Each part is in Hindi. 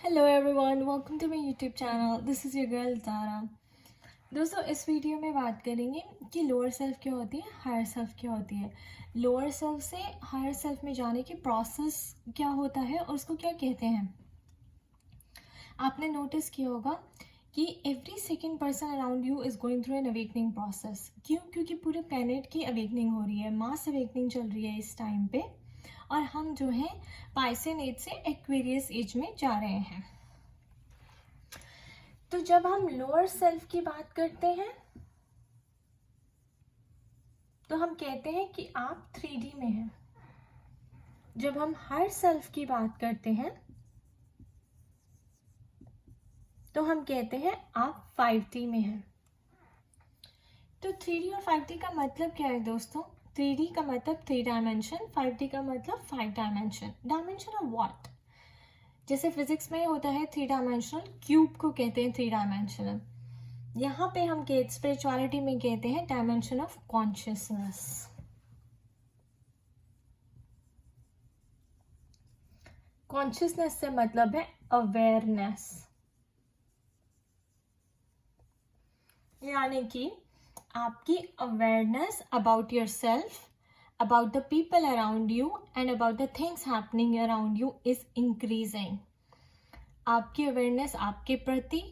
Hello everyone, welcome to my YouTube channel. This is your girl Tara. दोस्तों, इस वीडियो में बात करेंगे कि लोअर सेल्फ क्या होती है, हायर सेल्फ क्या होती है। लोअर सेल्फ से हायर सेल्फ में जाने की प्रोसेस क्या होता है और उसको क्या कहते हैं। आपने नोटिस किया होगा कि every second person around you is going through an awakening process. क्यों? क्योंकि पूरे प्लेनेट की अवेकनिंग हो रही है, मास अवेकनिंग चल रही है इस टाइम पे, और हम जो है पाइसन एज से एक्वेरियस एज में जा रहे हैं। तो जब हम लोअर सेल्फ की बात करते हैं तो हम कहते हैं कि आप 3D में हैं। जब हम हायर सेल्फ की बात करते हैं तो हम कहते हैं आप 5D में हैं। तो 3D और 5D का मतलब क्या है दोस्तों? 3D का मतलब 3 डायमेंशन, 5D का मतलब 5 डायमेंशन। Dimension of what? जैसे फिजिक्स में होता है 3 डायमेंशनल, क्यूब को कहते हैं 3 डायमेंशनल। यहाँ पे हम स्पिरिचुअलिटी में कहते हैं डायमेंशन ऑफ कॉन्शियसनेस। कॉन्शियसनेस से मतलब है अवेयरनेस, यानी कि आपकी awareness about yourself, about the people around you and about the things happening around you is increasing. आपकी अवेयरनेस आपके प्रति,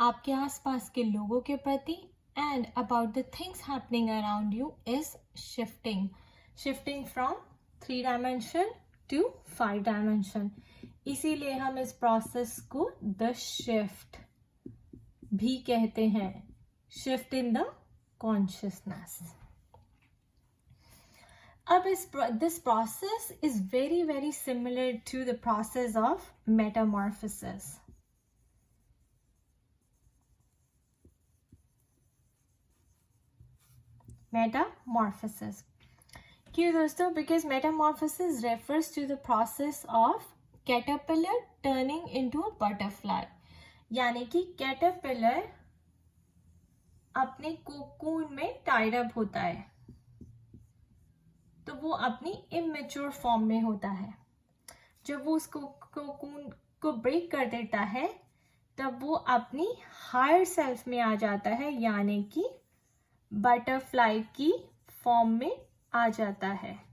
आपके आसपास के लोगों के प्रति and about the things happening around you is shifting from 3 dimension to 5 dimension. इसीलिए हम इस प्रोसेस को द शिफ्ट भी कहते हैं, शिफ्ट इन द कॉन्शियसनेस। अब this process is very very similar to the process of metamorphosis. Metamorphosis क्यों दोस्तों? Because metamorphosis refers to the process of caterpillar turning into a butterfly. यानी कि कैटरपिलर अपने कोकून में टाइड अप होता है, तो वो अपनी इमेच्योर फॉर्म में होता है। जब वो उसको कोकून को ब्रेक कर देता है तब वो अपनी हायर सेल्फ में आ जाता है, यानी कि बटरफ्लाई की फॉर्म में आ जाता है।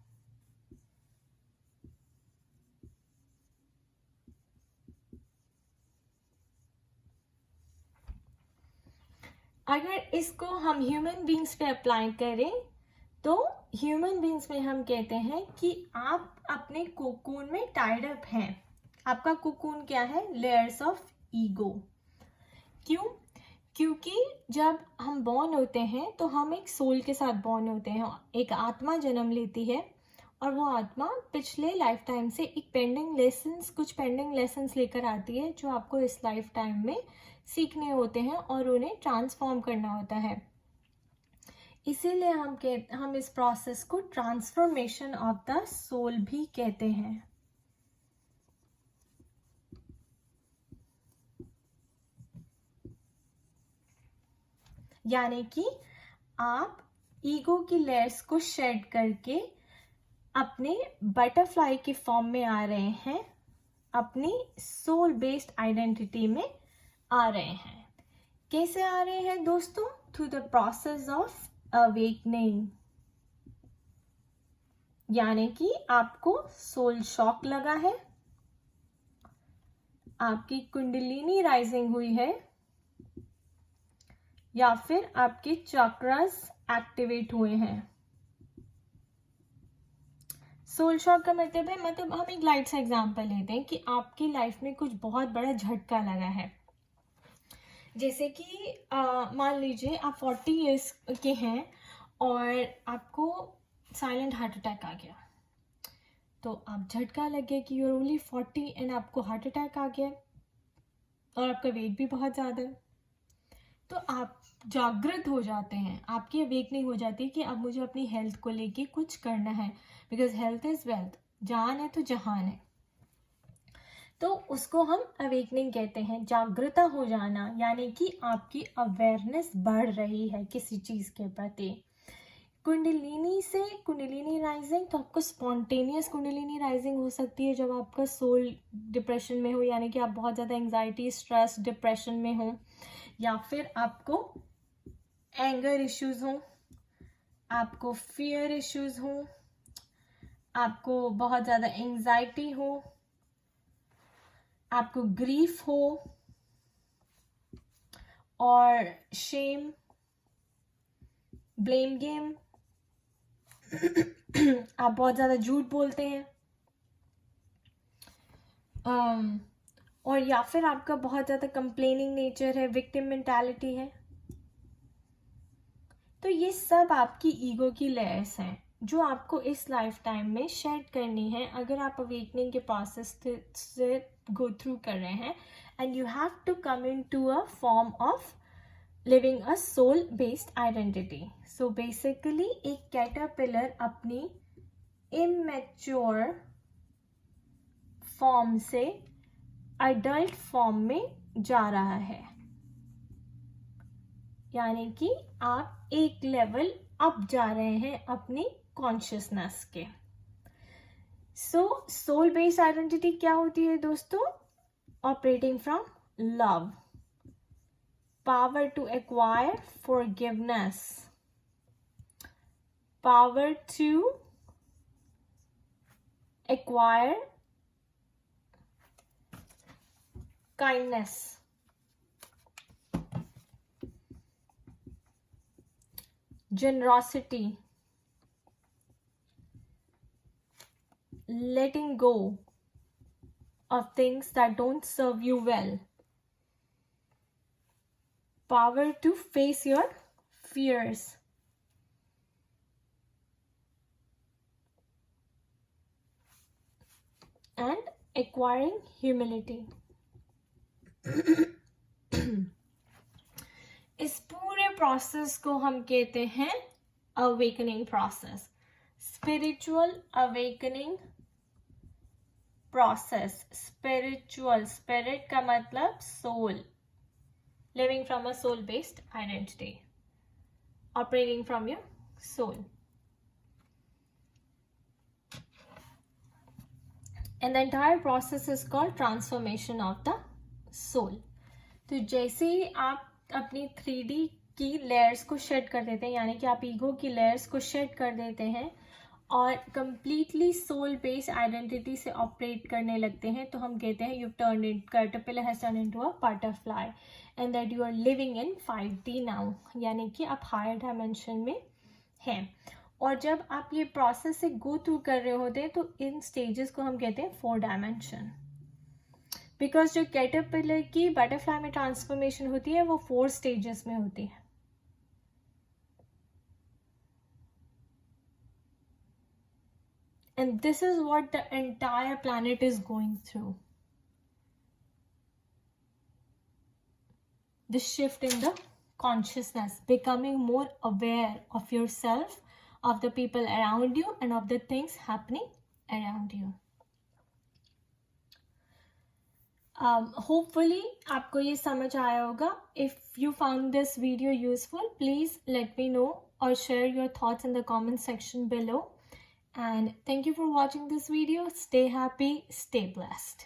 अगर इसको हम ह्यूमन बींग्स पे अप्लाई करें तो ह्यूमन बींग्स में हम कहते हैं कि आप अपने कोकून में टाइड अप हैं। आपका कोकून क्या है? Layers of ego. क्यों? क्योंकि जब हम बॉर्न होते हैं तो हम एक सोल के साथ बॉर्न होते हैं, एक आत्मा जन्म लेती है और वो आत्मा पिछले लाइफ टाइम से एक कुछ पेंडिंग लेसन्स लेकर आती है जो आपको इस लाइफ टाइम में सीखने होते हैं और उन्हें ट्रांसफॉर्म करना होता है। इसीलिए हम इस प्रोसेस को ट्रांसफॉर्मेशन ऑफ द सोल भी कहते हैं। यानी कि आप ईगो की लेयर्स को शेड करके अपने बटरफ्लाई की फॉर्म में आ रहे हैं, अपनी सोल बेस्ड आइडेंटिटी में आ रहे हैं। कैसे आ रहे हैं दोस्तों? Through the process of awakening. यानी कि आपको सोल शॉक लगा है, आपकी कुंडलिनी राइजिंग हुई है, या फिर आपके चक्रास एक्टिवेट हुए हैं। सोल शॉक का मतलब है, मतलब हम एक लाइट सा एग्जांपल लेते हैं कि आपकी लाइफ में कुछ बहुत बड़ा झटका लगा है। जैसे कि मान लीजिए आप 40 इयर्स के हैं और आपको साइलेंट हार्ट अटैक आ गया। तो आप झटका लग गया कि यूर ओनली 40 एंड आपको हार्ट अटैक आ गया और आपका वेट भी बहुत ज़्यादा है। तो आप जागृत हो जाते हैं, आपकी अवेकनिंग हो जाती है कि अब मुझे अपनी हेल्थ को लेके कुछ करना है, बिकॉज हेल्थ इज वेल्थ। जान है तो जहान है। तो उसको हम अवेकनिंग कहते हैं, जागृता हो जाना, यानी कि आपकी अवेयरनेस बढ़ रही है किसी चीज़ के प्रति। कुंडलिनी से कुंडलिनी राइजिंग, तो आपको स्पॉन्टेनियस कुंडलिनी राइजिंग हो सकती है जब आपका सोल डिप्रेशन में हो, यानी कि आप बहुत ज़्यादा एंजाइटी, स्ट्रेस, डिप्रेशन में हो, या फिर आपको एंगर इश्यूज हो, आपको फियर इश्यूज हो, आपको बहुत ज़्यादा एंजाइटी हो, आपको ग्रीफ हो और शेम, ब्लेम गेम, आप बहुत ज़्यादा झूठ बोलते हैं, और या फिर आपका बहुत ज़्यादा कंप्लेनिंग नेचर है, विक्टिम मेंटालिटी है। तो ये सब आपकी ईगो की लेयर्स हैं जो आपको इस लाइफ टाइम में शेड करनी है अगर आप अवेकनिंग के प्रोसेस से गो थ्रू कर रहे हैं, and you have to come in to a form of living a soul based identity. So basically एक कैटरपिलर अपनी इमेच्योर फॉर्म से अडल्ट फॉर्म में जा रहा है, यानी कि आप एक लेवल अप जा रहे हैं अपनी कॉन्शियसनेस के। सो सोल बेस्ड आइडेंटिटी क्या होती है दोस्तों? Operating from love, power to acquire forgiveness, power to acquire kindness, generosity, letting go of things that don't serve you well, power to face your fears, and acquiring humility. इस पूरे प्रोसेस को हम कहते हैं awakening process, spiritual awakening process. Spiritual, spirit का मतलब soul, living from a soul based identity, operating from your soul, and the entire process is called transformation of the soul. तो जैसे ही आप अपनी 3D की लेयर्स को शेड कर देते हैं, यानी कि आप ईगो की लेयर्स को शेड कर देते हैं और कंप्लीटली सोल बेस्ड आइडेंटिटी से ऑपरेट करने लगते हैं, तो हम कहते हैं you turn in, caterpillar has turn into a butterfly, and that you are living in 5D now, यानी कि आप हायर डायमेंशन में हैं। और जब आप ये प्रोसेस से गो थ्रू कर रहे होते हैं तो इन स्टेजेस को हम कहते हैं 4 डायमेंशन, बिकॉज जो कैटरपिलर की बटरफ्लाई में ट्रांसफॉर्मेशन होती है वो 4 स्टेजेस में होती है। And this is what the entire planet is going through. The shift in the consciousness, becoming more aware of yourself, of the people around you, and of the things happening around you. Hopefully आपको ये समझ आया होगा. If you found this video useful, please let me know or share your thoughts in the comment section below. And thank you for watching this video. Stay happy, stay blessed.